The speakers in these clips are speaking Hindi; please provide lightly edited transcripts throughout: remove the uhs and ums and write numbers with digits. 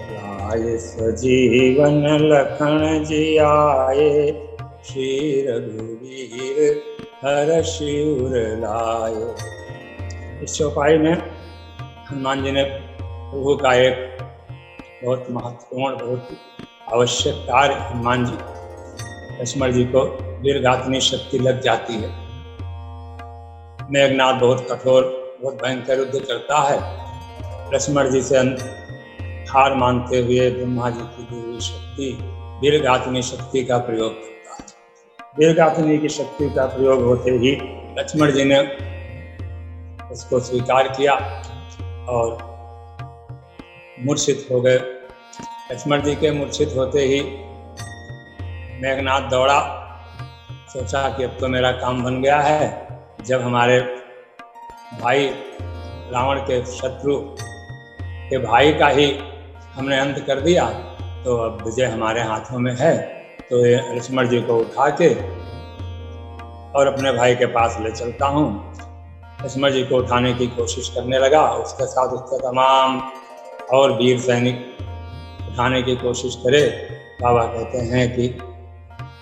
लाए सजीवन लखन जियाए, श्री रघुवीर हर शिवर लाए। इस चौपाई में हनुमान जी ने प्रभु का एक बहुत महत्वपूर्ण, बहुत आवश्यक कार्य, हनुमान जी लक्ष्मण जी को वीरगातिनी शक्ति लग जाती है। मेघनाथ बहुत कठोर, बहुत भयंकर युद्ध करता है। लक्ष्मण जी से हार मानते हुए ब्रह्मा जी की दी हुई शक्ति, वीरगातिनी शक्ति का प्रयोग करता है। वीरगातिनी की शक्ति का प्रयोग होते ही लक्ष्मण जी ने उसको स्वीकार किया और मूर्छित हो गए। लक्ष्मण जी के मूर्छित होते ही मेघनाथ दौड़ा, सोचा कि अब तो मेरा काम बन गया है। जब हमारे भाई रावण के शत्रु के भाई का ही हमने अंत कर दिया, तो अब विजय हमारे हाथों में है। तो लक्ष्मण जी को उठा के और अपने भाई के पास ले चलता हूँ। लक्ष्मण जी को उठाने की कोशिश करने लगा, उसके साथ उसके तमाम और वीर सैनिक उठाने की कोशिश करे। बाबा कहते हैं कि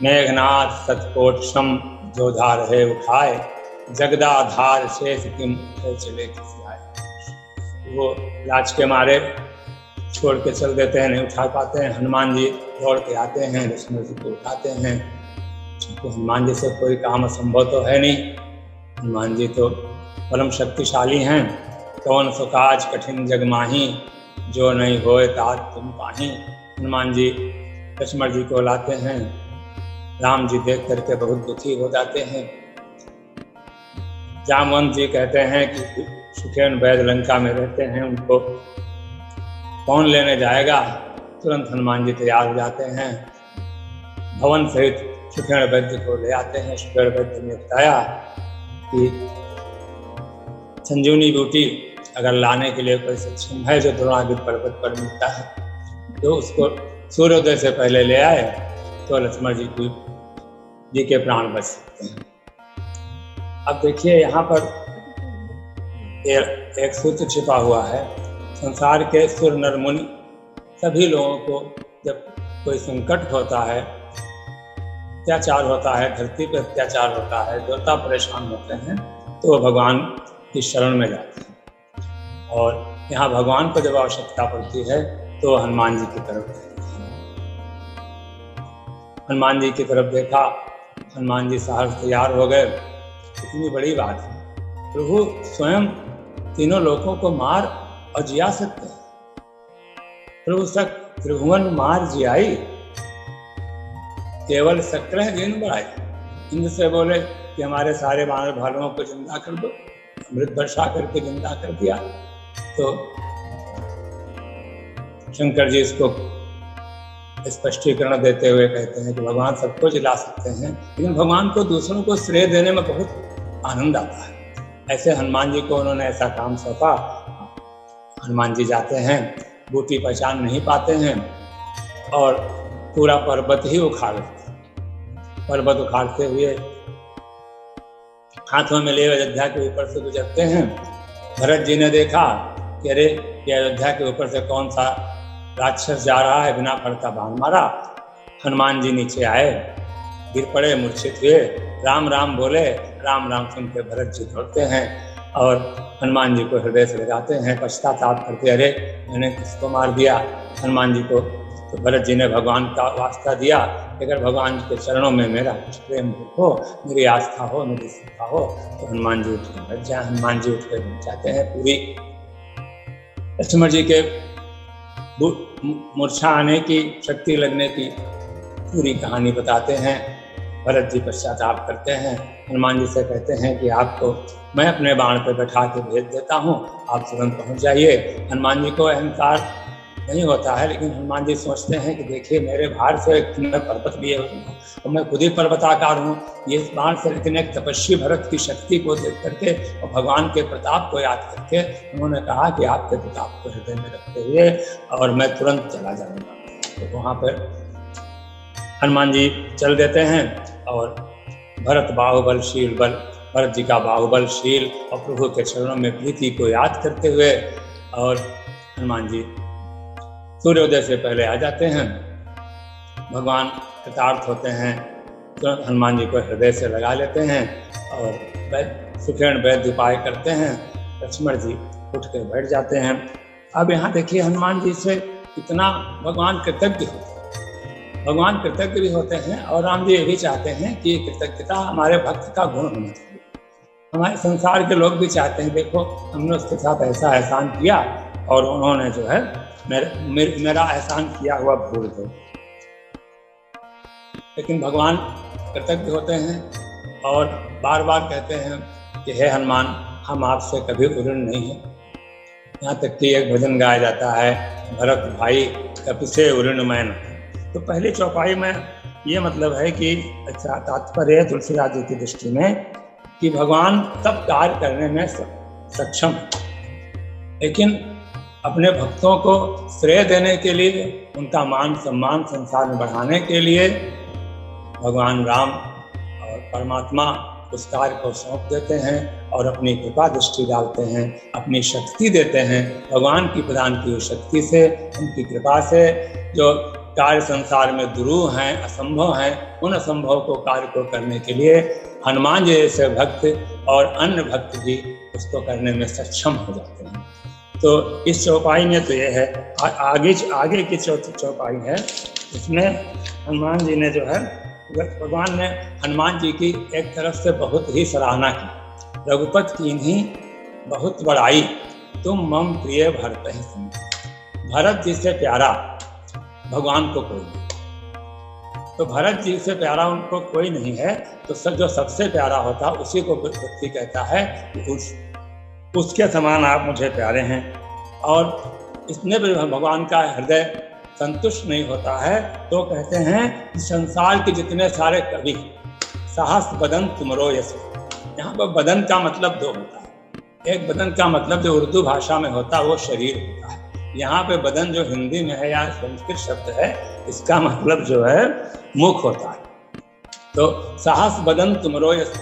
मेघनाथ सतकोट सम जो धार है उठाए, जगदाधार शेष किम चले किसी आए। वो लाज के मारे छोड़ के चल देते हैं, नहीं उठा पाते हैं। हनुमान जी दौड़ के आते हैं, लक्ष्मण जी को उठाते हैं। क्योंकि हनुमान जी से कोई काम असंभव तो है नहीं। हनुमान जी तो परम शक्तिशाली हैं। कौन सो काज कठिन जग माही, जो नहीं होए तात तुम पाही। हनुमान जी लक्ष्मण जी को लाते हैं। राम जी देख करके बहुत दुखी हो जाते हैं। जामवंत जी कहते हैं कि सुखेन वैद्य लंका में रहते हैं, उनको कौन लेने जाएगा। तुरंत हनुमान जी तैयार हो जाते हैं, भवन सहित सुखेन वैद्य को ले आते हैं। सुखेन वैद्य ने बताया कि संजीवनी बूटी अगर लाने के लिए कोई सक्षम है जो द्रोणागिरि पर्वत पर मिलता है, तो उसको सूर्योदय से पहले ले आए तो लक्ष्मण जी के प्राण बच सकते हैं। अब देखिए यहाँ पर एक सूत्र छिपा हुआ है। संसार के सुर नर मुनि सभी लोगों को जब कोई संकट होता है, अत्याचार होता है, धरती पर अत्याचार होता है, देवता परेशान होते हैं, तो वो भगवान की शरण में जाते हैं। और यहाँ भगवान को जब आवश्यकता पड़ती है तो हनुमान जी की तरफ देखते हैं। हनुमान जी की तरफ देखा, हनुमान जी सहर्ष तैयार हो गए। इतनी बड़ी बात है, प्रभु स्वयं तीनों लोगों को मार और जिया सकते हैं। प्रभु सक त्रिभुवन मार जियाई, केवल सक्र दिन बढ़ाई। इंद्र से बोले कि हमारे सारे वानर भालुओं को जिंदा कर दो, अमृत वर्षा करके जिंदा कर दिया। तो शंकर जी इसको स्पष्टीकरण देते हुए कहते हैं कि भगवान सबको जिला सकते हैं, लेकिन भगवान को दूसरों को श्रेय देने में बहुत आनंद आता है। ऐसे हनुमान जी को उन्होंने ऐसा काम सौंपा। हनुमान जी जाते हैं, बूटी पहचान नहीं पाते हैं और पूरा पर्वत ही उखाड़ लेते हैं। पर्वत उखाड़ते हुए हाथों में ले अयोध्या के ऊपर से गुजरते हैं। भरत जी ने देखा कि अरे ये अयोध्या के ऊपर से कौन सा राक्षस जा रहा है, बिना फल का बाण मारा। हनुमान जी नीचे आए, गिर पड़े, मूर्छित हुए, राम राम बोले। राम राम सुन के भरत जी दौड़ते हैं और हनुमान जी को हृदय से लगाते हैं, पश्चाताप करके अरे मैंने किसको मार दिया। हनुमान जी को तो भरत जी ने भगवान का वास्ता दिया, अगर भगवान के चरणों में मेरा कुछ प्रेम हो, मेरी आस्था हो, मेरी श्रद्धा हो, तो हनुमान जी उठ कर बैठ जाए। हनुमान जी उठ कर बैठ जाते हैं। पूरी लक्ष्मण जी के मूर्छा आने की, शक्ति लगने की पूरी कहानी बताते हैं। भरत जी पश्चाताप करते हैं, हनुमान जी से कहते हैं कि आपको मैं अपने बाण पर बैठा के भेज देता हूँ, आप तुरंत पहुँच जाइए। हनुमान जी को अहंकार नहीं होता है, लेकिन हनुमान जी सोचते हैं कि देखिए मेरे भार से मैं पर्वत लिए हूँ और मैं खुद ही पर्वताकार हूँ। ये बाण से, लेकिन एक तपस्वी भरत की शक्ति को देख करके और भगवान के प्रताप को याद करके उन्होंने कहा कि आपके प्रताप को हृदय में रखते हुए और मैं तुरंत चला जाऊँगा। तो वहाँ पर हनुमान जी चल देते हैं और भरत बाहुबलशील बल, भरत जी का बाहुबलशील और प्रभु के चरणों में प्रीति को याद करते हुए और हनुमान जी सूर्योदय से पहले आ जाते हैं। भगवान कृतार्थ होते हैं, तुरंत हनुमान जी को हृदय से लगा लेते हैं और सुखेण वैद्य उपाय करते हैं। लक्ष्मण जी उठ कर बैठ जाते हैं। अब यहाँ देखिए हनुमान जी से कितना भगवान कृतज्ञ होते हैं। भगवान कृतज्ञ भी होते हैं और राम जी ये भी चाहते हैं कि कृतज्ञता हमारे भक्त का गुण होना चाहिए। हमारे संसार के लोग भी चाहते हैं, देखो हमने उसके साथ ऐसा एहसान किया और उन्होंने जो है मेरा एहसान किया हुआ भूल गए। लेकिन भगवान कृतज्ञ होते हैं और बार बार कहते हैं कि हे हनुमान, हम आपसे कभी उऋण नहीं है। यहाँ तक कि एक भजन गाया जाता है, भरत भाई कपिसे उऋण मैन। तो पहली चौपाई में ये मतलब है कि अच्छा तात्पर्य है तुलसीदास जी की दृष्टि में कि भगवान सब कार्य करने में सक्षम है, लेकिन अपने भक्तों को श्रेय देने के लिए, उनका मान सम्मान संसार में बढ़ाने के लिए भगवान राम और परमात्मा उस कार्य को सौंप देते हैं और अपनी कृपा दृष्टि डालते हैं, अपनी शक्ति देते हैं। भगवान की प्रदान की हुई शक्ति से, उनकी कृपा से जो कार्य संसार में दुरूह हैं, असंभव हैं, उन असंभव को कार्य को करने के लिए हनुमान जी जैसे भक्त और अन्य भक्त भी उसको करने में सक्षम हो जाते हैं। तो इस चौपाई में तो ये है। आगे की चौपाई है, इसमें हनुमान जी ने जो है, भगवान ने हनुमान जी की एक तरफ से बहुत ही सराहना की। रघुपत कीन्ही बहुत बड़ाई, तुम मम प्रिय भरत ही सुन। भरत जी से प्यारा भगवान को कोई नहीं, तो भरत जी से प्यारा उनको कोई नहीं है, तो जो सबसे प्यारा होता उसी को व्यक्ति कहता है कि उसके समान आप मुझे प्यारे हैं। और इसमें भी भगवान का हृदय संतुष्ट नहीं होता है, तो कहते हैं कि संसार के जितने सारे कवि साहस बदन तुमरो यश। यहाँ पर बदन का मतलब दो होता है। एक बदन का मतलब जो उर्दू भाषा में होता है वो शरीर होता है। यहाँ पे बदन जो हिंदी में है या संस्कृत शब्द है, इसका मतलब जो है मुख होता है। तो साहस बदन तुमरो यश।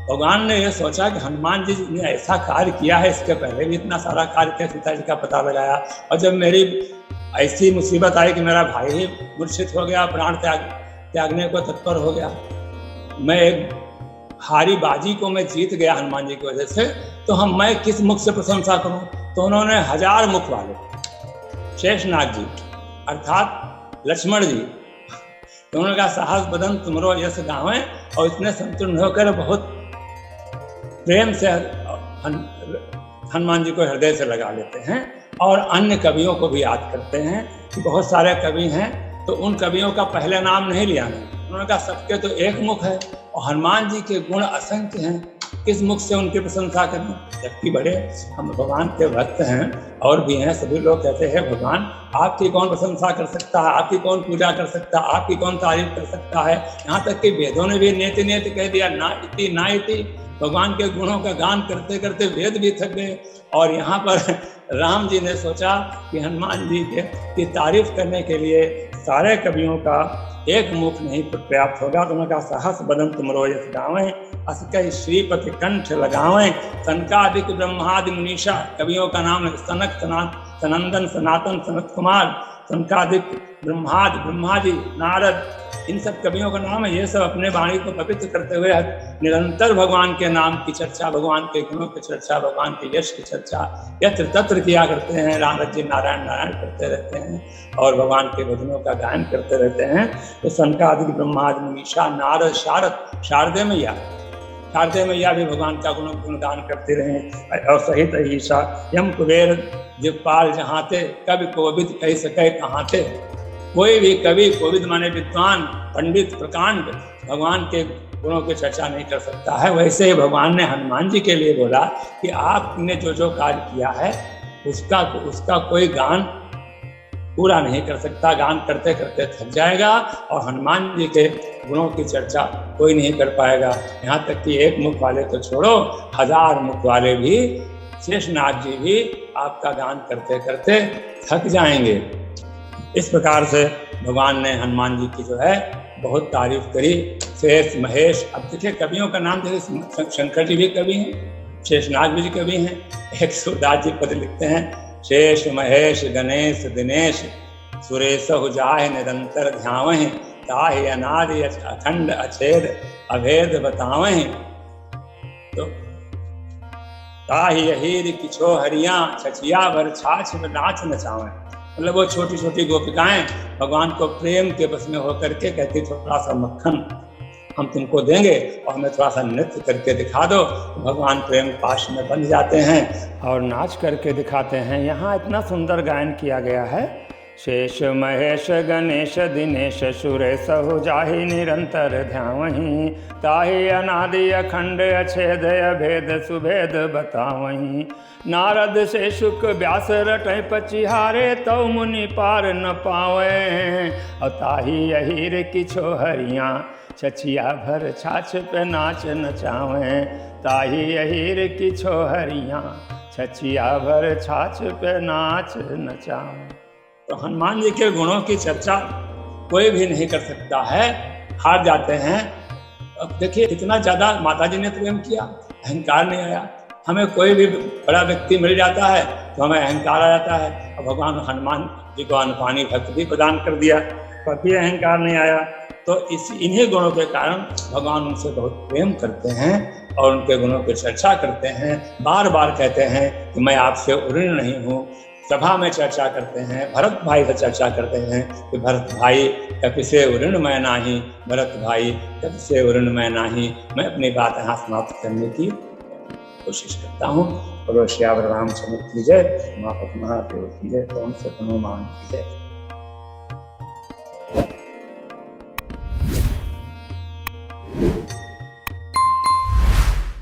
भगवान ने यह सोचा कि हनुमान जी ने ऐसा कार्य किया है, इसके पहले भी इतना सारा कार्य किया, सीता जी का पता लगाया, और जब मेरी ऐसी मुसीबत आई कि मेरा भाई ही मूर्छित हो गया, प्राण त्यागने को तत्पर हो गया, मैं एक हारी बाजी को मैं जीत गया हनुमान जी की वजह से, तो मैं किस मुख से प्रशंसा करूं। तो उन्होंने 1000 मुख वाले शेषनाग जी अर्थात लक्ष्मण जी, तो उन्होंने कहा साहस बदन तुमरो यश गावे, और इतने संतुष्ट होकर बहुत प्रेम से हनुमान जी को हृदय से लगा लेते हैं। और अन्य कवियों को भी याद करते हैं कि बहुत सारे कवि हैं, तो उन कवियों का पहले नाम नहीं लिया। उन्होंने कहा सबके तो एक मुख है और हनुमान जी के गुण असंख्य हैं, किस मुख से उनकी प्रशंसा करें। जबकि बड़े हम भगवान के भक्त हैं और भी हैं, सभी लोग कहते हैं भगवान आपकी कौन प्रशंसा कर सकता है, आपकी कौन पूजा कर सकता है, आपकी कौन तारीफ कर सकता है। यहाँ तक कि वेदों ने भी नेति नेति कह दिया, ना इति ना इति। भगवान के गुणों का गान करते करते वेद भी थक गए। और यहाँ पर राम जी ने सोचा कि हनुमान जी की तारीफ करने के लिए सारे कवियों का एक मुख नहीं पर्याप्त होगा। तो उन्होंने कहा सहस बदन तुमरो यश गावें, अस कहि श्रीपति कंठ लगावें। सनकादिक ब्रह्मादि मुनीषा, कवियों का नाम है सनक, सनंदन, सनातन, सनत कुमार, सनकादिक ब्रह्मादि, ब्रह्मा जी, नारद, इन सब कवियों का नाम है। ये सब अपने वाणी को पवित्र करते हुए निरंतर भगवान के नाम की चर्चा, भगवान के गुणों की चर्चा, भगवान के यश की चर्चा यत्र तत्र किया करते हैं। राम जी नारायण नारायण करते रहते हैं और भगवान के भजनों का गायन करते रहते हैं। तो सनकादिक ब्रह्मादि मुनीषा, नारद, शारदे मैया भी भगवान का गुणगान करते रहे। और सहित ईशा यम कुबेर दिक्पाल जहाँ थे, कवि कोविद कह सके कहाँ थे। कोई भी कवि, कोविद माने विद्वान, पंडित, प्रकांड, भगवान के गुणों की चर्चा नहीं कर सकता है। वैसे ही भगवान ने हनुमान जी के लिए बोला कि आपने जो जो कार्य किया है उसका कोई गान पूरा नहीं कर सकता, गान करते करते थक जाएगा और हनुमान जी के गुणों की चर्चा कोई नहीं कर पाएगा। यहाँ तक कि एक मुख वाले तो छोड़ो, 1000 मुख वाले भी, शेषनाग जी भी आपका गान करते करते थक जाएंगे। इस प्रकार से भगवान ने हनुमान जी की जो है बहुत तारीफ करी। शेष, महेश, अब देखिए कवियों का नाम, जैसे शंकर जी भी कवि हैं, शेषनाग जी कवि हैं। एक सूरदास जी पद लिखते हैं, शेष, महेश, गणेश, दिनेश, सुरेश जाहि निरंतर ध्यावहि, ताहि अनादि अखंड अछेद अभेद बतावहि। तो ताहि अहीर किछो हरिया, छछिया भर छाछ नाच नचावें। मतलब वो छोटी छोटी गोपिकाएं भगवान को प्रेम के बस में होकर के कहती, थोड़ा सा मक्खन हम तुमको देंगे और हमें थोड़ा सा नृत्य करके दिखा दो। तो भगवान प्रेम पाश में बन जाते हैं और नाच करके दिखाते हैं। यहाँ इतना सुंदर गायन किया गया है। शेष महेश गणेश दिनेश सुरेश हो जाहि निरंतर ध्यावहि, ताहि अनादि अखंड अछेद अभेद सुभेद बतावहि। नारद से शुक व्यास रटै पचिहारे, तौ मुनि पार न पावे। और ताहि अहीर किछो हरिया, छछिया भर छाछ पे नाच नचावें। ताहि अहीर किछो हरिया, छछिया भर छाछ पे नाच नचावें। तो हनुमान जी के गुणों की चर्चा कोई भी नहीं कर सकता है, हार जाते हैं। अब देखिए कितना ज़्यादा माता जी ने प्रेम किया, अहंकार नहीं आया। हमें कोई भी बड़ा व्यक्ति मिल जाता है तो हमें अहंकार आ जाता है। और भगवान हनुमान जी को अनुपानी भक्ति भी प्रदान कर दिया, कभी अहंकार नहीं आया। तो इन्हीं गुणों के कारण भगवान उनसे बहुत प्रेम करते हैं और उनके गुणों की चर्चा करते हैं। बार बार कहते हैं कि मैं आपसे उऋण नहीं हूँ। सभा में चर्चा करते हैं, भरत भाई से चर्चा करते हैं कि भरत भाई कपि से उऋण मैं नाही, भरत भाई कपि से उऋण मैं नाही। मैं अपनी बात यहाँ समाप्त करने की कोशिश करता हूँ। और श्यावर रामचंद्र की जय, माता महादेव की जय, कौन से हनुमान की जय।